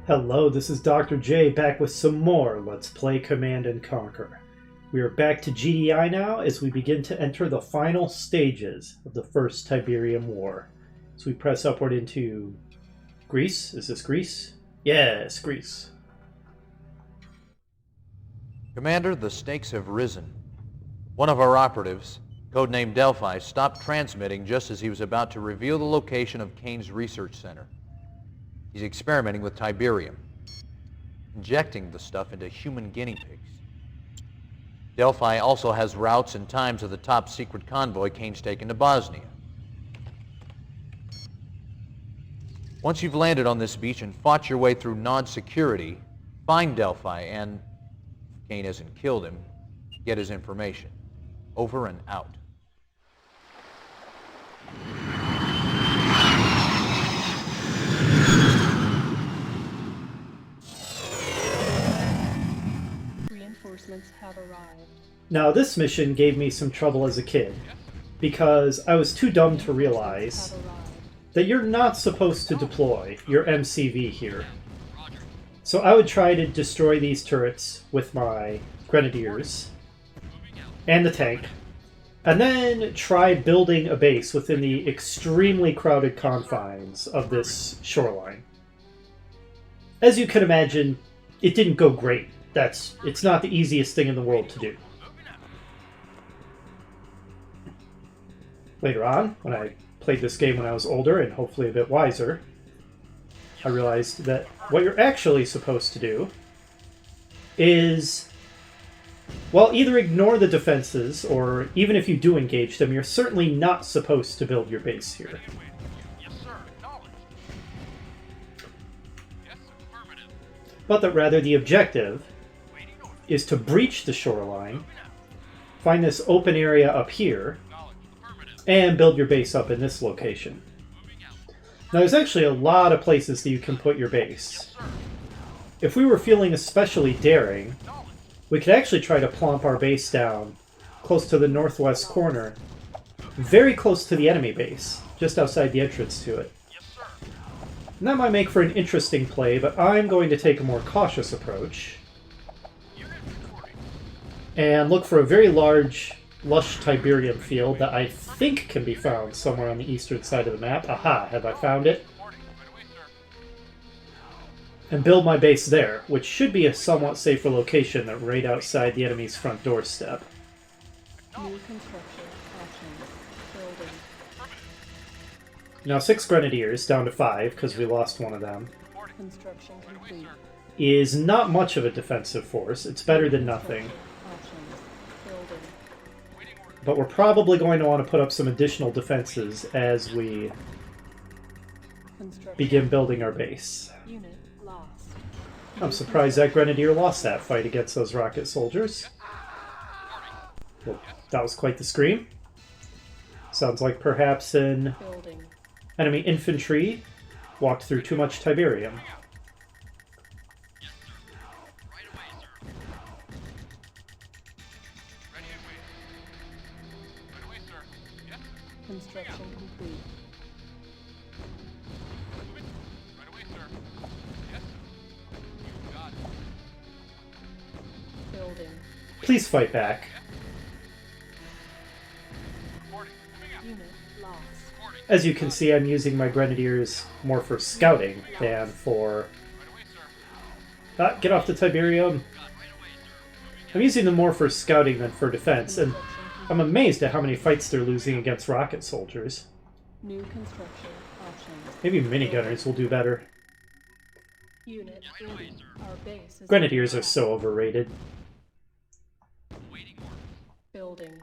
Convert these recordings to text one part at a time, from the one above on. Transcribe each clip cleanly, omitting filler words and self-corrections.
Hello, this is Dr. J back with some more Let's Play Command & Conquer. We are back to GDI now as we begin to enter the final stages of the First Tiberium War. So we press upward into Greece. Is this Greece? Yes, Greece. Commander, the stakes have risen. One of our operatives, codenamed Delphi, stopped transmitting just as he was about to reveal the location of Kane's research center. He's experimenting with Tiberium, injecting the stuff into human guinea pigs. Delphi also has routes and times of the top secret convoy Kane's taken to Bosnia. Once you've landed on this beach and fought your way through Nod security, find Delphi and, if Kane hasn't killed him, get his information. Over and out. Reinforcements have arrived. Now this mission gave me some trouble as a kid, because I was too dumb to realize that you're not supposed to deploy your MCV here. So I would try to destroy these turrets with my grenadiers and the tank, and then try building a base within the extremely crowded confines of this shoreline. As you can imagine, it didn't go great. It's not the easiest thing in the world to do. Later on, when I played this game when I was older and hopefully a bit wiser, I realized that what you're actually supposed to do is, well, either ignore the defenses, or even if you do engage them, you're certainly not supposed to build your base here. But that rather the objective is to breach the shoreline, find this open area up here, and build your base up in this location. Now there's actually a lot of places that you can put your base. If we were feeling especially daring, we could actually try to plonk our base down close to the northwest corner, very close to the enemy base, just outside the entrance to it. And that might make for an interesting play, but I'm going to take a more cautious approach and look for a very large, lush Tiberium field that I think can be found somewhere on the eastern side of the map. Aha, have I found it? And build my base there, which should be a somewhat safer location than right outside the enemy's front doorstep. New construction options. Building. Now 6 grenadiers, down to 5, because we lost one of them, Construction complete. is not much of a defensive force. It's better than nothing. Options. Building. But we're probably going to want to put up some additional defenses as we Construction. begin building our base. Unit lost. I'm surprised that grenadier lost that fight against those rocket soldiers. Well, that was quite the scream. Sounds like perhaps an Building. enemy infantry walked through too much Tiberium. Construction complete. Building. Please fight back. Unit lost. As you can see, I'm using my grenadiers more for scouting than for... get off the Tiberium! I'm using them more for scouting than for defense, and I'm amazed at how many fights they're losing against rocket soldiers. New construction options. Maybe minigunners will do better. Unit ready. Our base is Grenadiers are so overrated. building.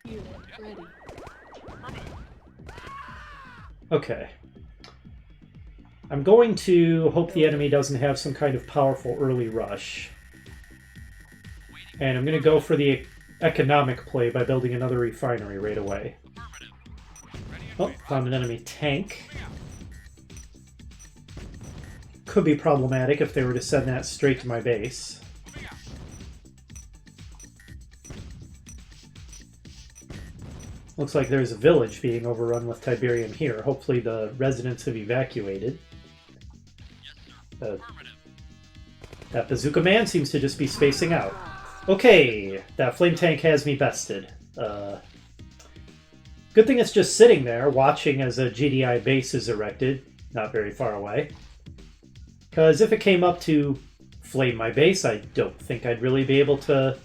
Unit ready. Okay. I'm going to hope the enemy doesn't have some kind of powerful early rush. And I'm going to go for the economic play by building another refinery right away. Oh, found an enemy tank. Could be problematic if they were to send that straight to my base. Looks like there's a village being overrun with Tiberium here. Hopefully the residents have evacuated. That bazooka man seems to just be spacing out. Okay, that flame tank has me bested. Good thing it's just sitting there, watching as a GDI base is erected, not very far away. Because if it came up to flame my base, I don't think I'd really be able to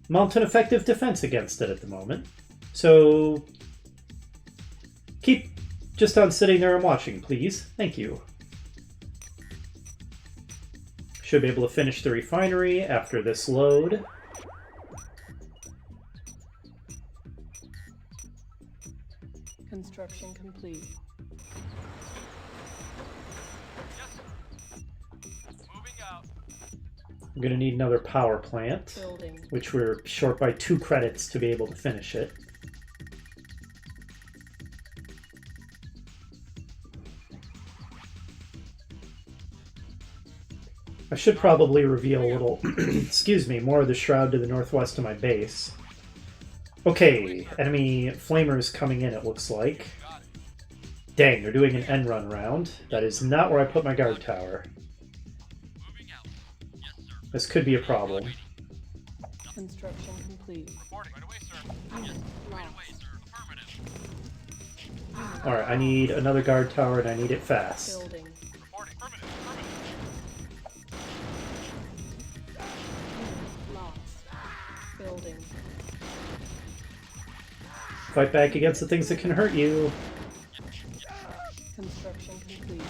mount an effective defense against it at the moment. So, keep just on sitting there and watching, please. Thank you. Should be able to finish the refinery after this load. Construction complete. I'm going to need another power plant, Building. which we're short by 2 credits to be able to finish it. I should probably reveal a little, excuse me, more of the shroud to the northwest of my base. Okay, enemy flamers coming in, it looks like. Dang, they're doing an end run round. That is not where I put my guard tower. This could be a problem. Construction complete. Alright, I need another guard tower and I need it fast. Building. Lost. Building. Fight back against the things that can hurt you. Construction complete.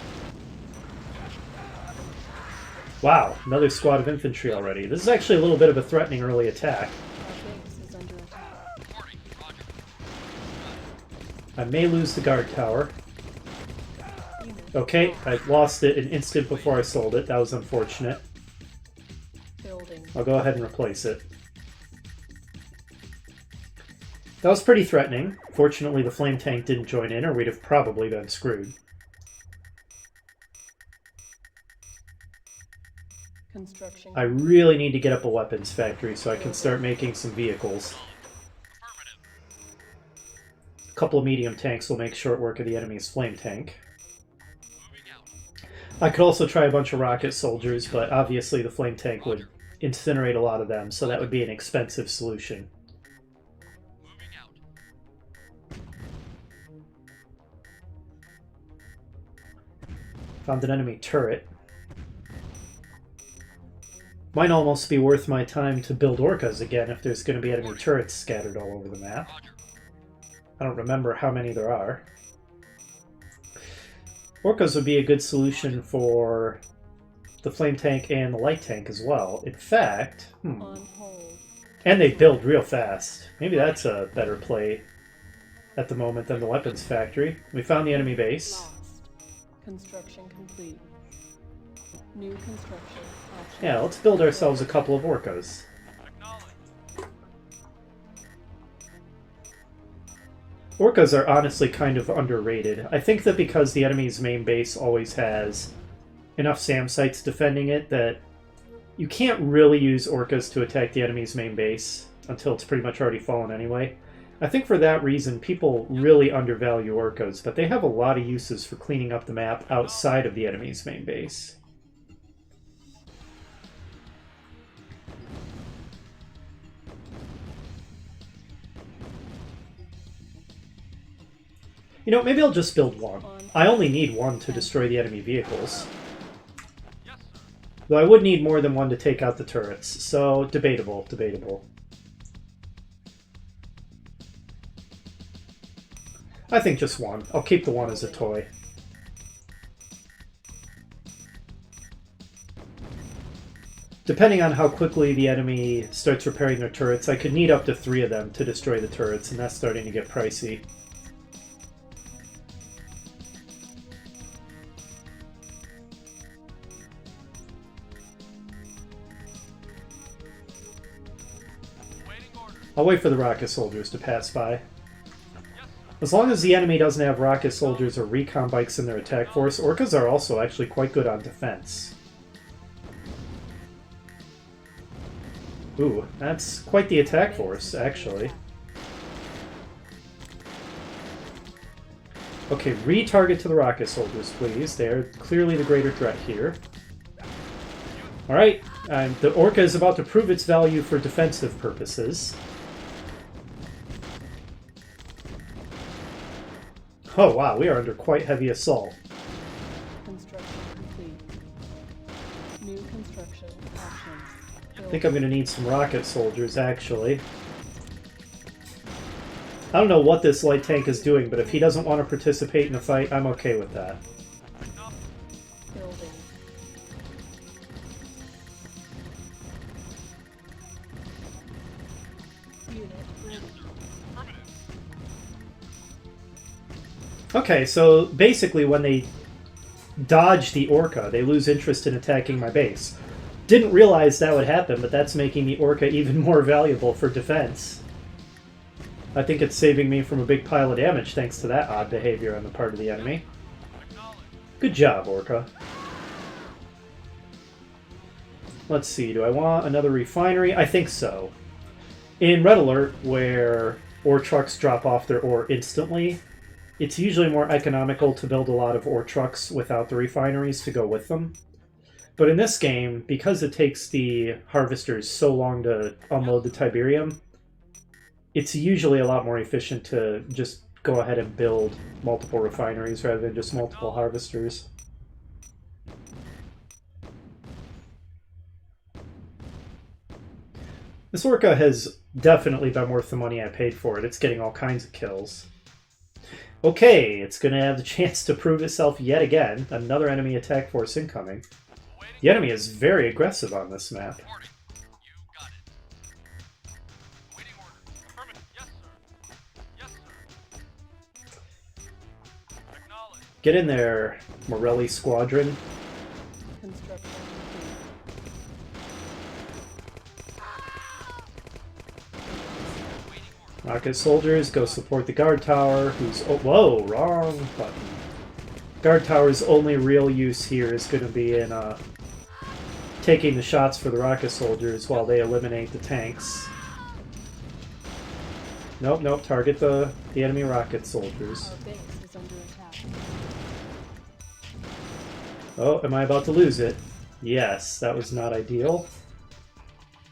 Wow, another squad of infantry already. This is actually a little bit of a threatening early attack. Our base is under attack. I may lose the guard tower. Unit Okay, I lost it an instant before I sold it. That was unfortunate. building. I'll go ahead and replace it. That was pretty threatening. Fortunately, the flame tank didn't join in, or we'd have probably been screwed. Construction. I really need to get up a weapons factory so I can start making some vehicles. A couple of medium tanks will make short work of the enemy's flame tank. I could also try a bunch of rocket soldiers, but obviously the flame tank would incinerate a lot of them, so that would be an expensive solution. Found an enemy turret. Might almost be worth my time to build orcas again if there's going to be enemy turrets scattered all over the map. I don't remember how many there are. Orcas would be a good solution for the flame tank and the light tank as well. In fact, On hold. and they build real fast. Maybe that's a better play at the moment than the weapons factory. We found the enemy base. Lost. Construction complete. New construction option. Yeah, let's build ourselves a couple of orcas. Orcas are honestly kind of underrated. I think that because the enemy's main base always has enough SAM sites defending it that you can't really use orcas to attack the enemy's main base until it's pretty much already fallen anyway. I think for that reason people really undervalue orcas, but they have a lot of uses for cleaning up the map outside of the enemy's main base. You know, maybe I'll just build one. I only need one to destroy the enemy vehicles. Though I would need more than one to take out the turrets, so debatable, debatable. I think just one. I'll keep the one as a toy. Depending on how quickly the enemy starts repairing their turrets, I could need up to 3 of them to destroy the turrets, and that's starting to get pricey. I'll wait for the rocket soldiers to pass by. As long as the enemy doesn't have rocket soldiers or recon bikes in their attack force, orcas are also actually quite good on defense. Ooh, that's quite the attack force, actually. Okay, retarget to the rocket soldiers, please. They're clearly the greater threat here. Alright, the Orca is about to prove its value for defensive purposes. Oh wow, we are under quite heavy assault. Construction complete. New construction options. I think I'm going to need some rocket soldiers, actually. I don't know what this light tank is doing, but if he doesn't want to participate in the fight, I'm okay with that. Building. Unit ready. Okay, so basically when they dodge the Orca, they lose interest in attacking my base. Didn't realize that would happen, but that's making the Orca even more valuable for defense. I think it's saving me from a big pile of damage thanks to that odd behavior on the part of the enemy. Good job, Orca. Let's see, do I want another refinery? I think so. In Red Alert, where ore trucks drop off their ore instantly, it's usually more economical to build a lot of ore trucks without the refineries to go with them. But in this game, because it takes the harvesters so long to unload the Tiberium, it's usually a lot more efficient to just go ahead and build multiple refineries rather than just multiple harvesters. This Orca has definitely been worth the money I paid for it. It's getting all kinds of kills. Okay, it's going to have the chance to prove itself yet again. Another enemy attack force incoming. The enemy is very aggressive on this map. Get in there, Morelli Squadron. Construction complete. Rocket soldiers, go support the guard tower, who's... Oh, whoa, wrong button. Guard tower's only real use here is going to be in taking the shots for the rocket soldiers while they eliminate the tanks. Nope, nope, target the enemy rocket soldiers. Our base is under attack. Oh, am I about to lose it? Yes, that was not ideal.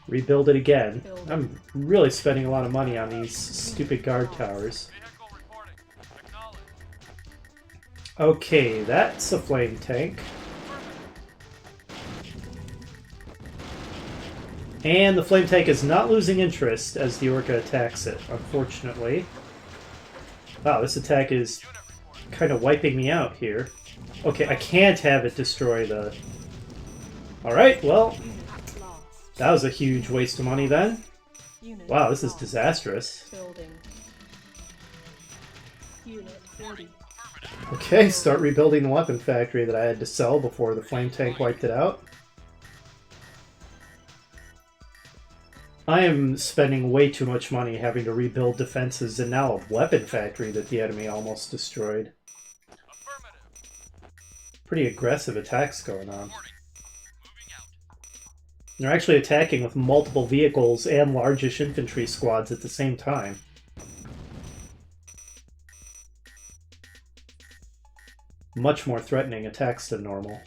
Rebuild it again. I'm really spending a lot of money on these stupid guard towers. Okay, that's a flame tank. And the flame tank is not losing interest as the Orca attacks it, unfortunately. Wow, this attack is kind of wiping me out here. Okay, I can't have it destroy the... Alright, well, that was a huge waste of money then. Wow, this is disastrous. Building. Unit ready. Okay, start rebuilding the weapon factory that I had to sell before the flame tank wiped it out. I am spending way too much money having to rebuild defenses and now a weapon factory that the enemy almost destroyed. Pretty aggressive attacks going on. They're actually attacking with multiple vehicles and largish infantry squads at the same time. Much more threatening attacks than normal.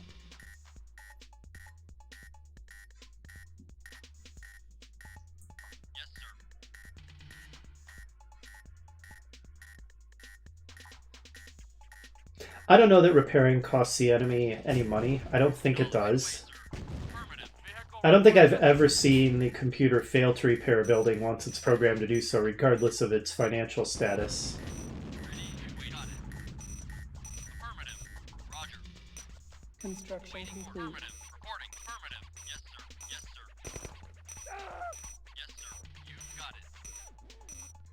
I don't know that repairing costs the enemy any money. I don't think it does. I don't think I've ever seen the computer fail to repair a building once it's programmed to do so, regardless of its financial status. Construction complete.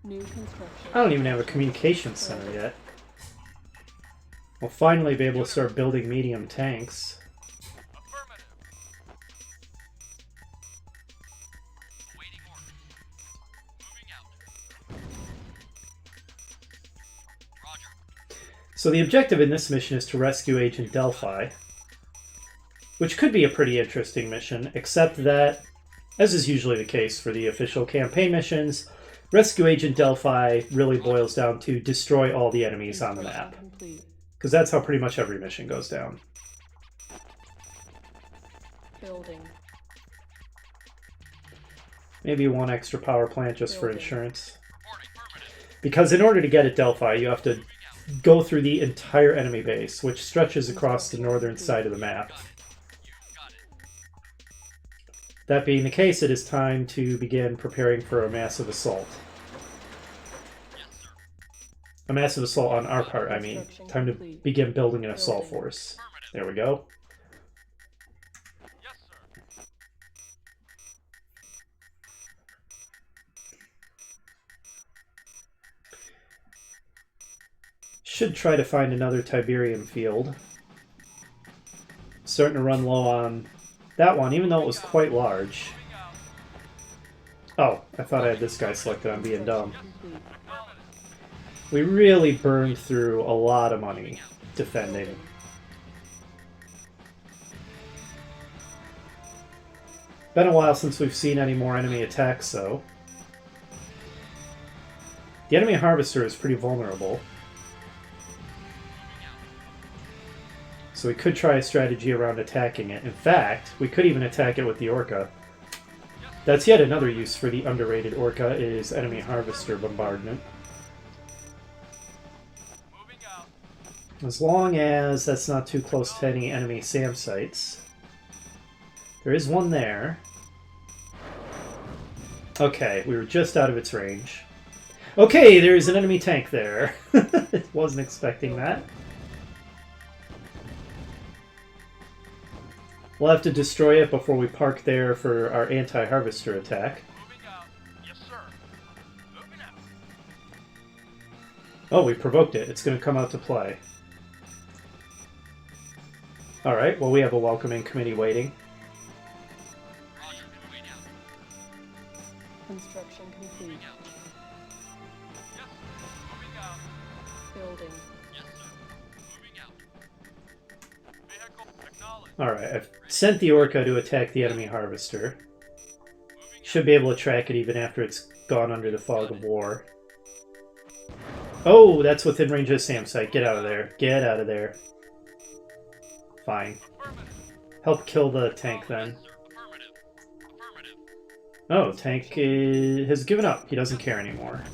New construction. I don't even have a communications center yet. We'll finally be able to start building medium tanks. So the objective in this mission is to rescue Agent Delphi, which could be a pretty interesting mission, except that, as is usually the case for the official campaign missions, Rescue Agent Delphi really boils down to destroy all the enemies on the map. Complete. Because that's how pretty much every mission goes down. Building. Maybe one extra power plant just for insurance. Because in order to get at Delphi, you have to go through the entire enemy base, which stretches across the northern side of the map. That being the case, it is time to begin preparing for a massive assault. A massive assault on our part, I mean. Time to begin building an assault force. There we go. Should try to find another Tiberium field. Starting to run low on that one, even though it was quite large. Oh, I thought I had this guy selected. I'm being dumb. We really burned through a lot of money defending. Been a while since we've seen any more enemy attacks, though. The enemy harvester is pretty vulnerable. So we could try a strategy around attacking it. In fact, we could even attack it with the Orca. That's yet another use for the underrated Orca, is enemy harvester bombardment. As long as that's not too close to any enemy SAM sites. There is one there. Okay, we were just out of its range. Okay, there's an enemy tank there. Wasn't expecting that. We'll have to destroy it before we park there for our anti-harvester attack. Oh, we provoked it. It's going to come out to play. Alright, well we have a welcoming committee waiting. Construction complete. Building. Alright, I've sent the Orca to attack the enemy harvester. Should be able to track it even after it's gone under the fog of war. Oh, that's within range of the SAM site. Get out of there. Get out of there. Fine. Help kill the tank then. Oh, tank has given up. He doesn't care anymore.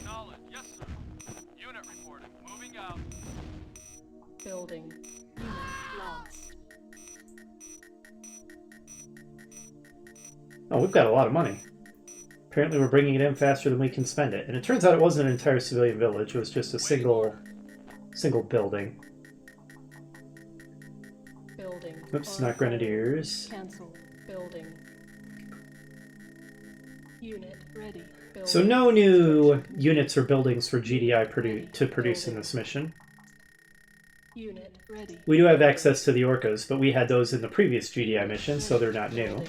Building. Lost. Oh, we've got a lot of money. Apparently we're bringing it in faster than we can spend it. And it turns out it wasn't an entire civilian village. It was just a single building. Building. Oops, not grenadiers. Cancel. Building. Unit ready. Building. So no new units or buildings for GDI to produce in this mission. Unit ready. We do have access to the Orcas, but we had those in the previous GDI mission, so they're not new.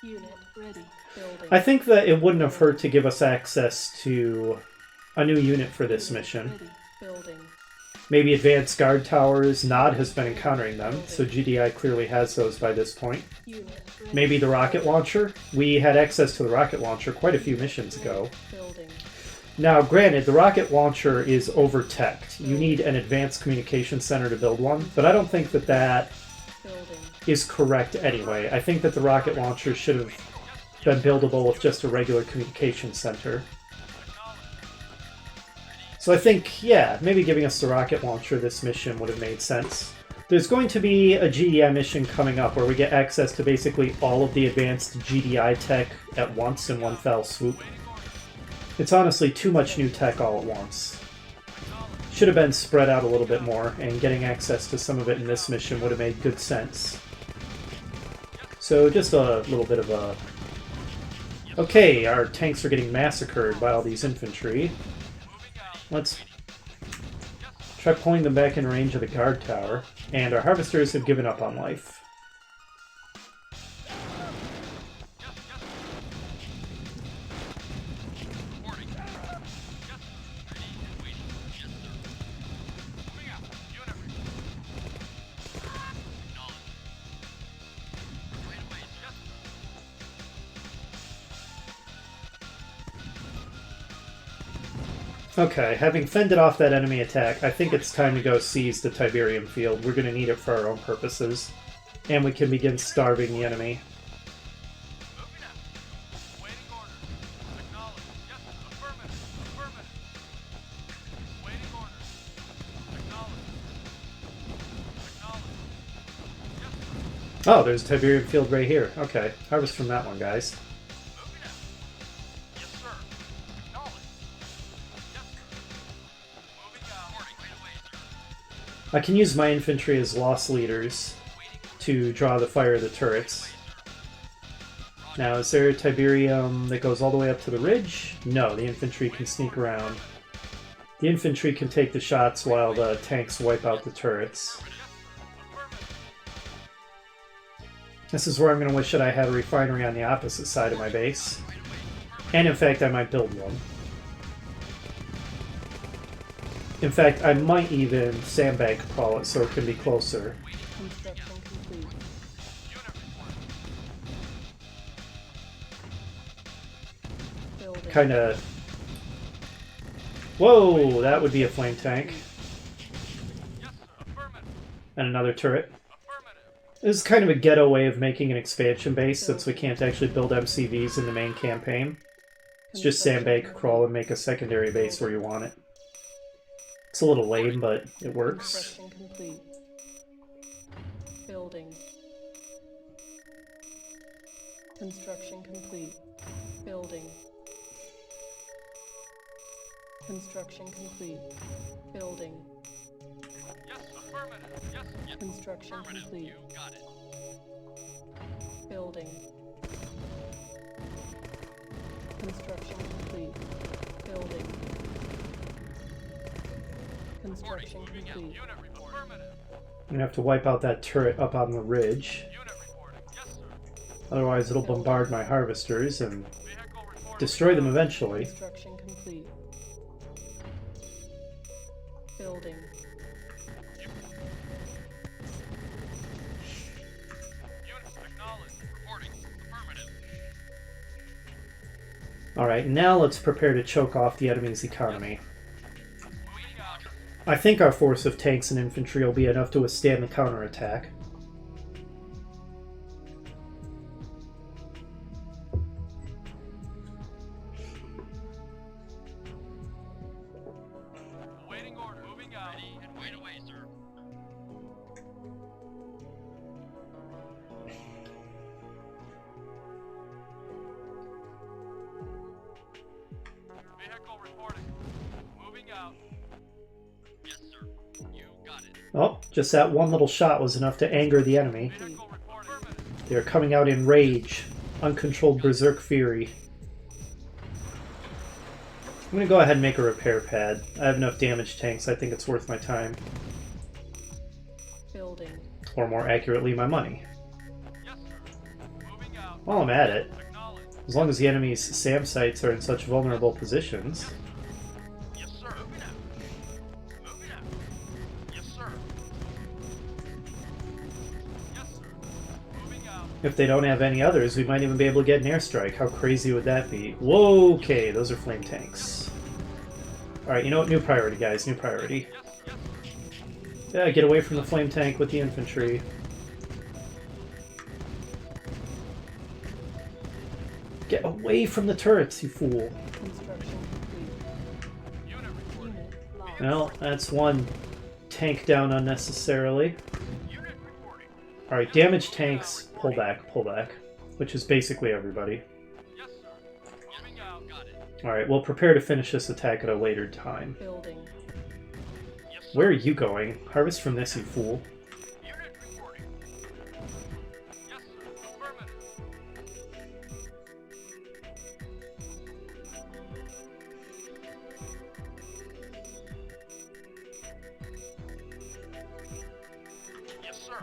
Unit ready. Building. I think that it wouldn't have hurt to give us access to a new unit for this mission. Building. Maybe advanced guard towers. Nod has been encountering them, so GDI clearly has those by this point. Maybe the rocket launcher. We had access to the rocket launcher quite a few missions ago. Building. Now, granted, the rocket launcher is over-teched. You need an advanced communication center to build one, but I don't think that that is correct anyway. I think that the rocket launcher should have been buildable with just a regular communication center. So I think, yeah, maybe giving us the rocket launcher this mission would have made sense. There's going to be a GDI mission coming up where we get access to basically all of the advanced GDI tech at once in one fell swoop. It's honestly too much new tech all at once. Should have been spread out a little bit more, and getting access to some of it in this mission would have made good sense. So just a little bit of a... Okay, our tanks are getting massacred by all these infantry. Let's try pulling them back in range of the guard tower. And our harvesters have given up on life. Okay, having fended off that enemy attack, I think it's time to go seize the Tiberium field. We're going to need it for our own purposes. And we can begin starving the enemy. Moving out. Waiting order. Acknowledge. Yes, affirmative. Affirmative. Waiting order. Acknowledge. Acknowledge. Yes, sir. Oh, there's a Tiberium field right here. Okay, harvest from that one, guys. Moving out. Yes, sir. Acknowledge. Yes, sir. Moving out. Right away, sir. I can use my infantry as loss leaders to draw the fire of the turrets. Now, is there a Tiberium that goes all the way up to the ridge? No, the infantry can sneak around. The infantry can take the shots while the tanks wipe out the turrets. This is where I'm going to wish that I had a refinery on the opposite side of my base. And in fact, I might build one. In fact, I might even sandbank crawl it so it can be closer. Construction complete. Building. Kinda... Whoa! That would be a flame tank. Yes, sir. Affirmative. And another turret. Affirmative. This is kind of a ghetto way of making an expansion base since we can't actually build MCVs in the main campaign. It's just sandbank, crawl, and make a secondary base where you want it. It's a little lame, but it works. Construction complete. Building. Construction complete. Building. Construction complete. Building. Yes, affirmative. Yes, yes. Construction Affirmative. complete. You got it. Building. Construction complete. Building. Construction Moving out. complete. Unit report. Affirmative. I'm gonna have to wipe out that turret up on the ridge. Unit reporting. Yes, sir. Otherwise it'll bombard my harvesters and Vehicle reporting. destroy them eventually. Construction complete. Building. Unit acknowledged. Reporting. Affirmative. Alright, now let's prepare to choke off the enemy's economy. Moving out. I think our force of tanks and infantry will be enough to withstand the counterattack. Awaiting order. Moving out. Ready and wait away, sir. Vehicle reporting. Moving out. Yes, sir. You got it. Oh, just that one little shot was enough to anger the enemy. Vehicle reporting. Affirmative. They are coming out in rage. Uncontrolled berserk fury. I'm gonna go ahead and make a repair pad. I have enough damage tanks, I think it's worth my time. Building. Or more accurately, my money. Yes, sir. Moving out. While I'm at it, Acknowledged. as long as the enemy's SAM sites are in such vulnerable positions, Yes, sir. Moving out. Moving out. Yes, sir. Yes, sir. Moving out. if they don't have any others, we might even be able to get an airstrike. How crazy would that be? Whoa, okay, those are flame tanks. Alright, you know what? New priority, guys. New priority. Yes, yes. Yeah, get away from the flame tank with the infantry. Get away from the turrets, you fool. Construction complete. Unit reporting. Unit lost. Well, that's one tank down unnecessarily. Unit reporting. Alright, damaged tanks, pull back, which is basically everybody. Yes, sir. Moving out. Got it. Alright, we'll prepare to finish this attack at a later time. Building. Yes, sir. Where are you going? Harvest from this, you fool. Unit reporting. Yes, sir. Affirmative. Yes, sir.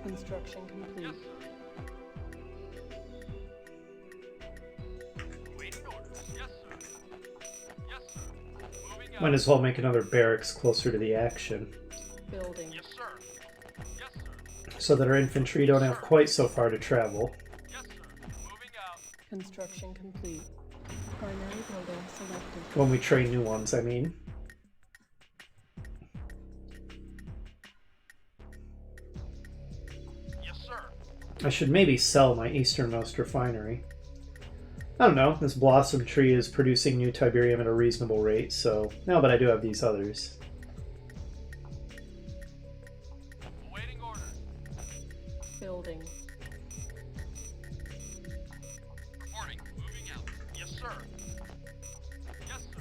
Construction complete. Yes, sir. Waiting orders. Yes, sir. Yes, sir. Moving out. Might as well make another barracks closer to the action, Building. Yes, sir. Yes, sir. so that our infantry don't have quite so far to travel. Yes, sir. Moving out. Construction complete. Primary building selected. When we train new ones, I mean. Yes, sir. I should maybe sell my easternmost refinery. I don't know, this blossom tree is producing new Tiberium at a reasonable rate, so... No, but I do have these others. Awaiting orders. Building. Reporting. Moving out. Yes, sir. Yes, sir.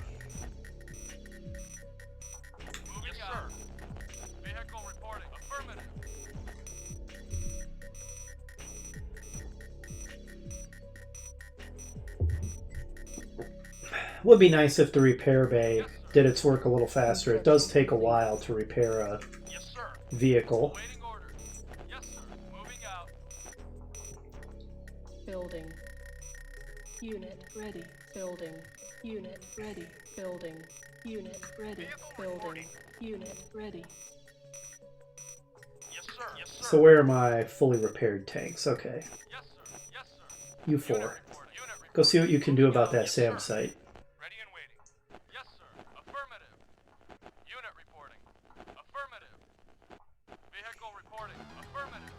Moving out. Vehicle reporting. Affirmative. Would be nice if the repair bay did its work a little faster. It does take a while to repair a Yes, sir. vehicle. Awaiting orders. Yes, sir. Moving out. Building. Unit ready. Building. Unit ready. Building. Unit ready. Building. Unit ready. Yes, sir. Yes, sir. So where are my fully repaired tanks? Okay. Yes, sir. Yes, sir. You Unit four. reporting. Unit Go see what reporting. you can do about that Yes, SAM sir. site. Ready and waiting. Yes, sir. Affirmative. Unit reporting. Affirmative. Vehicle reporting. Affirmative.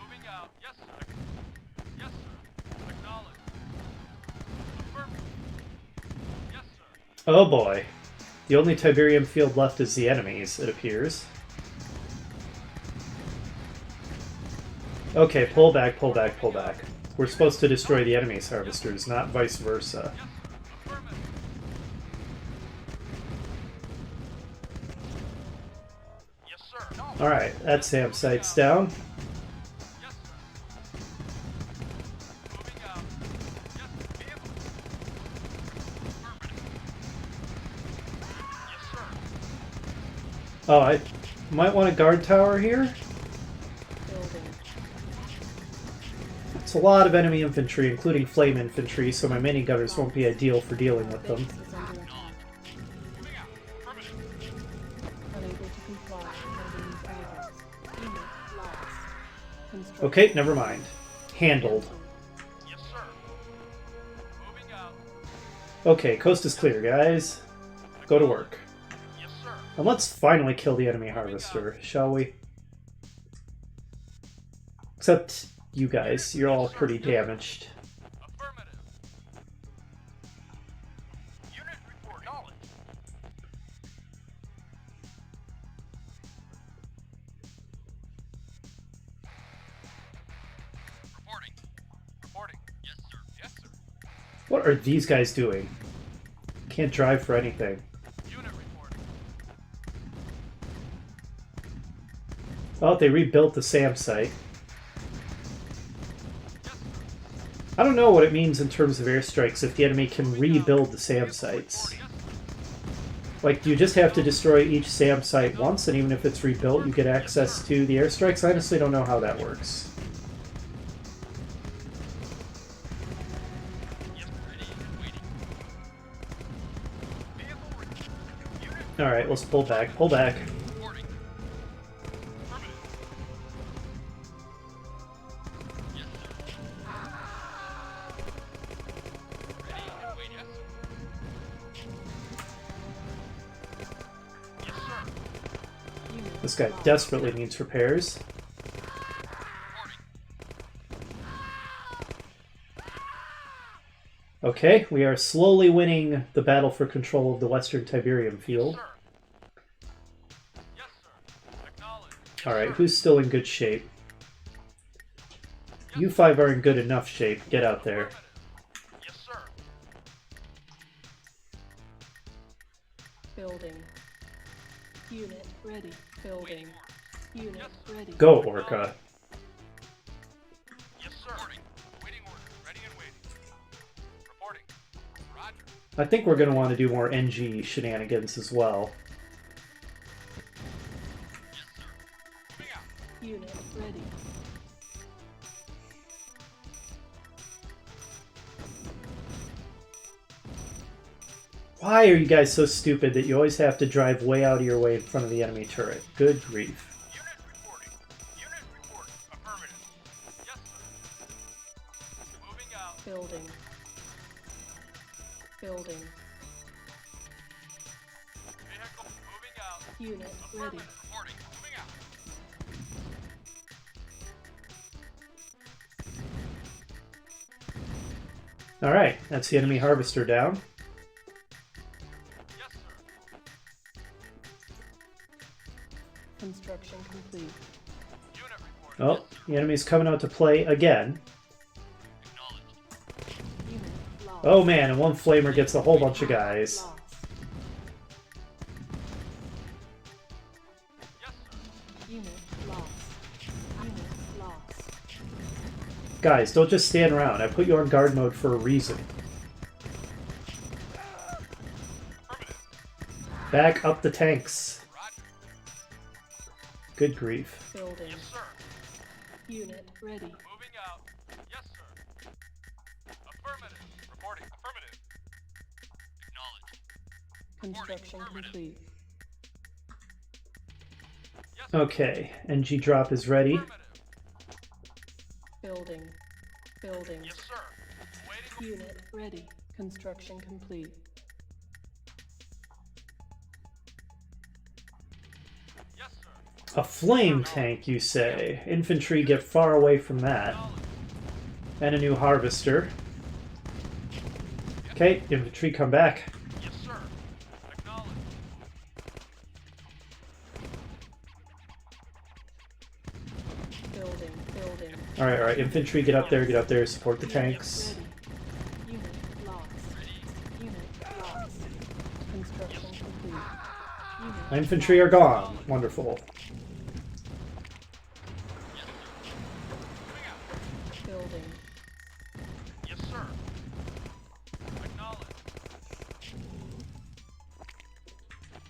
Moving out. Yes, sir. Yes, sir. Acknowledged. Affirmative. Yes, sir. Oh boy. The only Tiberium field left is the enemies, it appears. Okay, pull back, pull back, pull back. We're supposed to destroy the enemy's harvesters, not vice versa. Yes, sir. Affirmative. Yes, sir. Alright, that SAM site's down. Yes, sir. Moving out. Yes, sir. Vehicle. Affirmative. Yes, sir. Oh, I might want a guard tower here? Building. It's a lot of enemy infantry, including flame infantry, so my minigunners won't be ideal for dealing with them. Base is under attack. Moving out. Affirmative. Unable to comply with these orders. Unit lost. Construction Okay, never mind. Handled. Yes, sir. Moving out. Okay, coast is clear, guys. Go to work. Yes, sir. And let's finally kill the enemy harvester, shall we? Except you guys, you're all pretty damaged. Affirmative. Unit report. Knowledge. Reporting. Reporting. Yes, sir. Yes, sir. What are these guys doing? Can't drive for anything. Unit reporting. Oh, they rebuilt the SAM site. I don't know what it means in terms of airstrikes if the enemy can rebuild the SAM sites. Yes, sir. Like, do you just have to destroy each SAM site once, and even if it's rebuilt, you get access to the airstrikes? I honestly don't know how that works. Yes, ready and waiting. Vehicle ready. Unit Alright, let's pull back. Pull back. reporting. Affirmative. Yes, sir. Ready and waiting. Yes, sir. Yes, sir. Unit This guy lost. desperately needs repairs. Reporting. Okay, we are slowly winning the battle for control of the Western Tiberium field. Sir. Yes, sir. Acknowledged. Alright, who's still in good shape? You five are in good enough shape. Get out there. Affirmative. Yes, sir. Building. Unit ready. Building. Unit ready. Go, Orca. Yes, sir. Reporting. Waiting order. Ready and waiting. Reporting. Roger. I think we're going to want to do more NG shenanigans as well. Yes, sir. Moving out. Unit ready. Why are you guys so stupid that you always have to drive way out of your way in front of the enemy turret? Good grief. Unit reporting. Unit report. Affirmative. Yes, sir. Moving out. Building. Unit ready. Reporting. Moving out. Alright, that's the enemy harvester down. Yes, sir. Construction complete. Unit reporting. Oh, the enemy's coming out to play again. Acknowledged. Unit lost. Oh man, and one flamer gets a whole bunch of guys. Lost. Yes, sir. Unit lost. Unit lost. Guys, don't just stand around. I put you on guard mode for a reason. Affirmative. Back up the tanks. Roger. Good grief. Building. Yes, sir. Unit ready. Moving out. Yes, sir. Affirmative. Reporting. Affirmative. Acknowledged. Construction complete. Yes, sir. Okay, NG drop is ready. Affirmative. Building. Building. Yes, sir. Waiting. Unit ready. Construction complete. Yes, sir. A flame tank, you say? Infantry get far away from that. Acknowledged. And a new harvester. Okay, infantry come back. Yes, sir. Acknowledged. Building. Building. Alright, infantry, get up there, support the tanks. Ready. Unit lost. Unit lost. Construction complete. Unit My infantry are gone. Wonderful. building. Yes, sir. Acknowledged.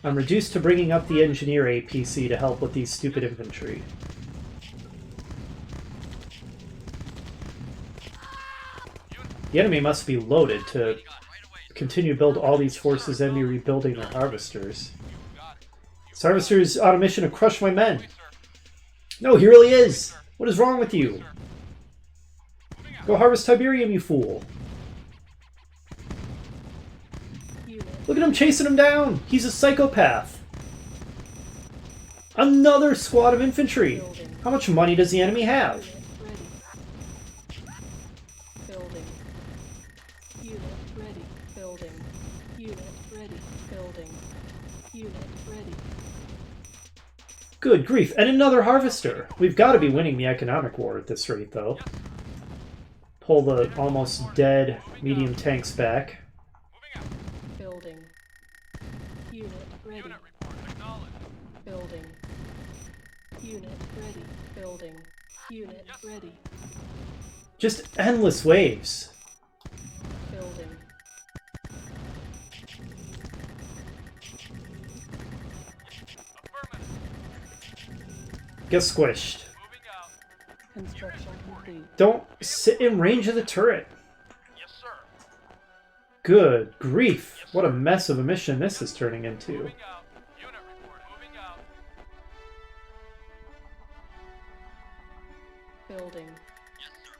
I'm reduced to bringing up the engineer APC to help with these stupid infantry. The enemy must be loaded to Got it right away. continue to build all these forces and be rebuilding their harvesters. You got it. This harvester's on a mission to crush my men. Sir. No, he really is. What is wrong with you? Sir. Moving out. Go harvest Tiberium, you fool. Unit Look at him chasing him down. He's a psychopath. Another squad of infantry. How much money does the enemy have? unit ready. Building. Unit ready. Building. Unit ready. Good grief, and another harvester. We've got to be winning the economic war at this rate, though. Pull the almost dead medium tanks back. Moving out. Building. Unit ready. Unit report. Acknowledged. Building. Unit ready. Building. Unit ready. Just endless waves. Building. Affirmative. Get squished. Moving out. Construction complete. Don't sit in range of the turret. Yes, sir. Good grief. What a mess of a mission this is turning into. Moving out. Unit report. Moving out. Building. Yes, sir.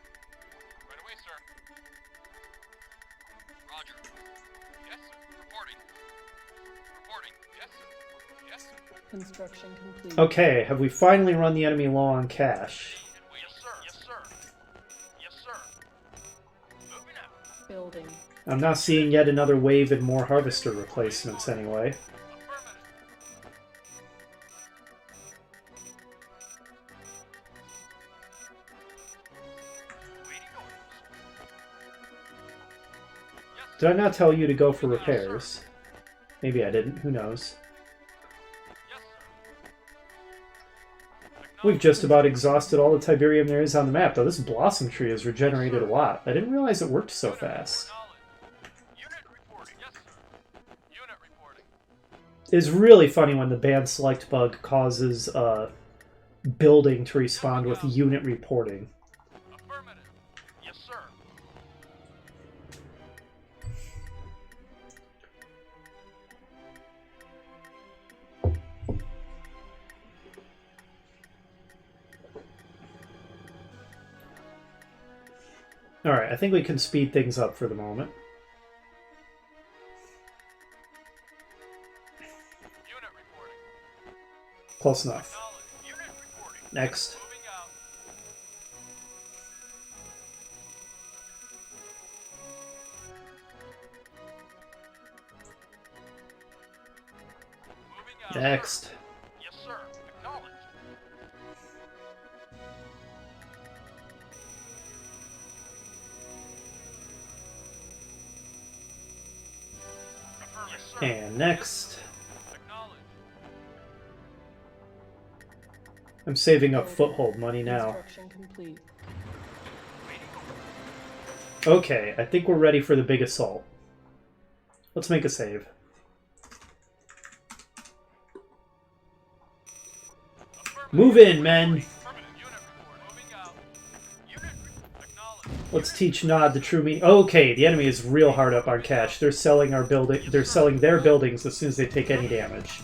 Right away, sir. Roger. Yes, sir. Reporting. Reporting. Yes, sir. Yes, sir. Construction complete. Okay, have we finally run the enemy low on cash? Yes, sir. Yes, sir. Yes, sir. Moving out. Building. I'm not seeing yet another wave and more harvester replacements anyway. Affirmative. Waiting orders. Yes, Did I not tell you to go for repairs? Maybe I didn't, who knows. yes, sir. We've just about exhausted all the Tiberium there is on the map, though this blossom tree has regenerated a lot. I didn't realize it worked so fast. Unit reporting. Yes, sir. Unit reporting. It's really funny when the band select bug causes a building to respond with unit reporting. Affirmative. Yes, sir. Alright, I think we can speed things up for the moment. Unit reporting. Close enough. Acknowledged. Unit reporting. Next. Moving out. Moving out. Next. Yes, sir. Acknowledged. Affirmative. Yes, sir. And next. Acknowledged. I'm saving up foothold money now. Construction complete. Okay, I think we're ready for the big assault. Let's make a save. Move in, men! Affirmative. Unit report. Moving out. Unit acknowledged. Let's teach Nod the true meaning. Okay, the enemy is real hard up on cash. They're selling our building. They're selling their buildings as soon as they take any damage.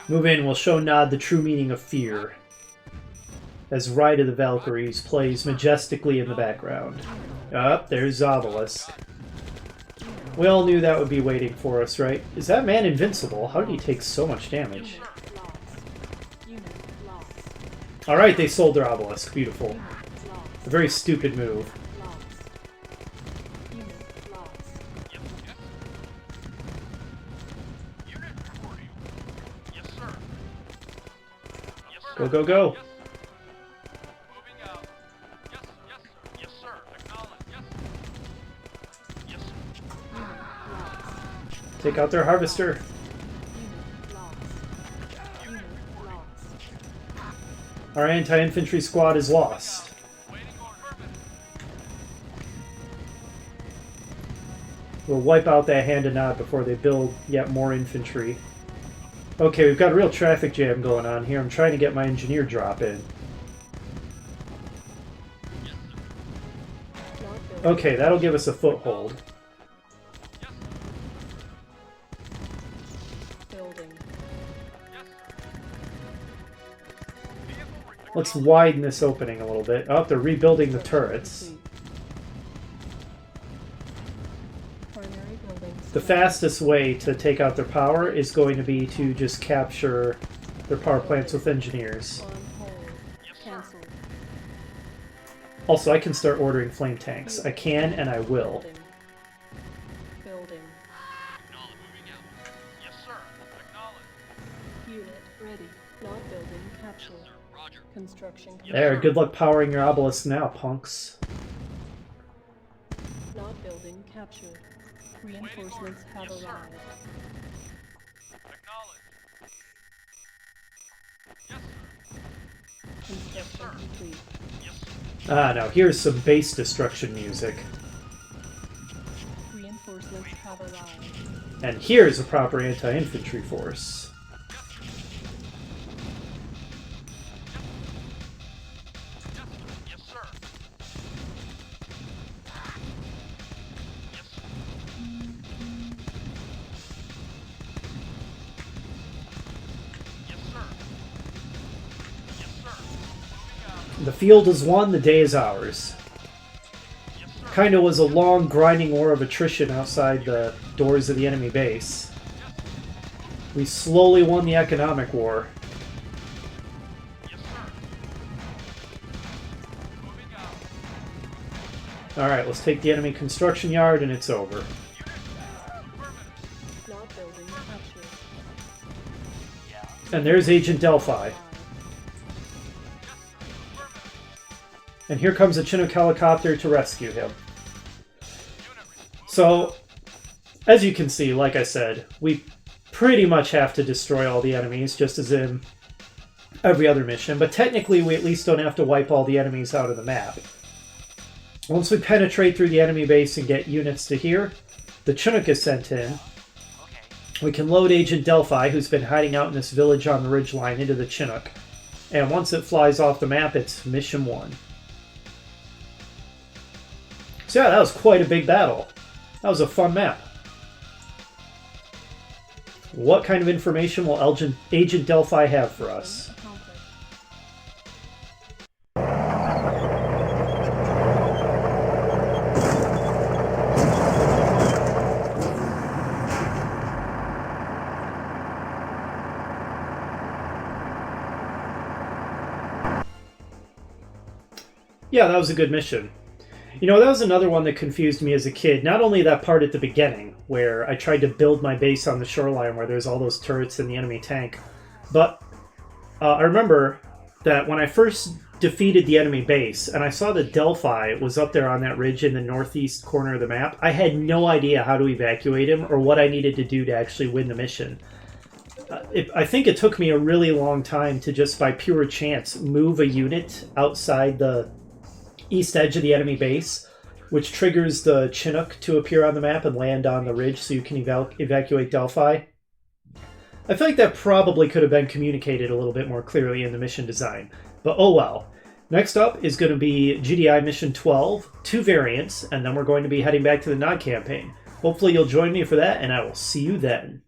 Move in. We'll show Nod the true meaning of fear. As Ride of the Valkyries plays majestically in the background. Up, there's Obelisk. We all knew that would be waiting for us, right? Is that man invincible? How did he take so much damage? Lost. Unit lost. Alright, they sold their Obelisk. Beautiful. Unit lost. A very stupid move. Lost. Unit lost. Yes, yes. Unit reporting. Yes, sir. Yes, sir. Go, go, go. Yes, sir. Moving out. Yes, yes, sir. Yes, sir. Acknowledged. Yes. Yes, sir. Unit lost. Take out their harvester. Unit lost. Unit lost. Our anti-infantry squad is lost. Waiting order. We'll wipe out that hand and nod before they build yet more infantry. Okay, we've got a real traffic jam going on here. I'm trying to get my engineer drop in. Not building. Okay, that'll give us a foothold. Yes, Building. yes, sir. Vehicle reporting. Let's widen this opening a little bit. Oh, they're rebuilding the turrets. Complete. Primary buildings. The fastest way to take out their power is going to be to just capture their power plants with engineers. On hold. Yes, sir. Cancelled. Also, I can start ordering flame tanks. I can and I will. Building. Building. Acknowledged. Moving out. Yes, sir. Acknowledged. Unit ready. Not building captured. Sir. Roger. Construction complete. There, good luck powering your obelisk now, punks. Not building captured. Reinforcements have Yes, sir. arrived. Acknowledged. Yes, sir. Construction complete. Yes, sir. Ah, now here's some base destruction music. Reinforcements have arrived. And here's a proper anti-infantry force. Yes, sir. Yes, sir. Yes, sir. Yes, sir. Moving out. The field is won, the day is ours. Yes, sir. Kinda was a long, grinding war of attrition outside the doors of the enemy base. We slowly won the economic war. Yes, sir. Moving out. Alright, let's take the enemy construction yard and it's over. Not building captured. And there's Agent Delphi. And here comes a Chinook helicopter to rescue him. So, as you can see, like I said, we pretty much have to destroy all the enemies, just as in every other mission. But technically, we at least don't have to wipe all the enemies out of the map. Once we penetrate through the enemy base and get units to here, the Chinook is sent in. We can load Agent Delphi, who's been hiding out in this village on the ridgeline, into the Chinook. And once it flies off the map, it's Mission 1. So yeah, that was quite a big battle. That was a fun map. What kind of information will Agent Delphi have for us? Accomplished. Yeah, that was a good mission. You know, that was another one that confused me as a kid. Not only that part at the beginning, where I tried to build my base on the shoreline where there's all those turrets and the enemy tank, but I remember that when I first defeated the enemy base, and I saw that Delphi was up there on that ridge in the northeast corner of the map, I had no idea how to evacuate him or what I needed to do to actually win the mission. I think it took me a really long time to just by pure chance move a unit outside the east edge of the enemy base, which triggers the Chinook to appear on the map and land on the ridge so you can evacuate Delphi. I feel like that probably could have been communicated a little bit more clearly in the mission design, but oh well. Next up is going to be GDI Mission 12, 2 variants, and then we're going to be heading back to the Nod campaign. Hopefully you'll join me for that, and I will see you then.